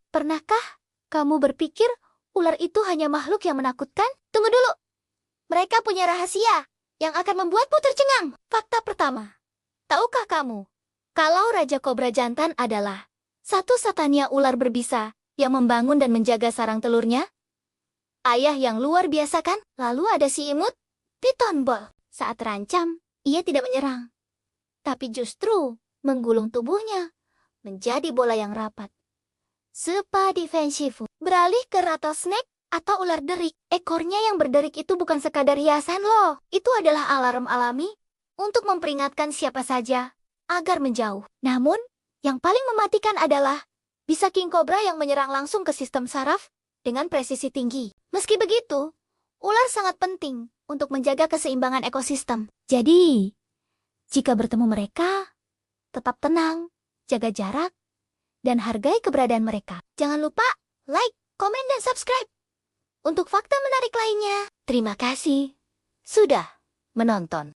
Pernahkah kamu berpikir ular itu hanya makhluk yang menakutkan? Tunggu dulu. Mereka punya rahasia yang akan membuatmu tercengang. Fakta pertama. Tahukah kamu kalau Raja Kobra Jantan adalah satu-satunya ular berbisa yang membangun dan menjaga sarang telurnya? Ayah yang luar biasa kan? Lalu ada si imut, Piton Ball. Saat terancam, ia tidak menyerang, tapi justru menggulung tubuhnya menjadi bola yang rapat. Spa defensif. Beralih ke rattlesnake atau ular derik. Ekornya yang berderik itu bukan sekadar hiasan loh. Itu adalah alarm alami untuk memperingatkan siapa saja agar menjauh. Namun, yang paling mematikan adalah bisa king cobra yang menyerang langsung ke sistem saraf dengan presisi tinggi. Meski begitu, ular sangat penting untuk menjaga keseimbangan ekosistem. Jadi, jika bertemu mereka, tetap tenang, jaga jarak, dan hargai keberadaan mereka. Jangan lupa like, komen, dan subscribe untuk fakta menarik lainnya. Terima kasih sudah menonton.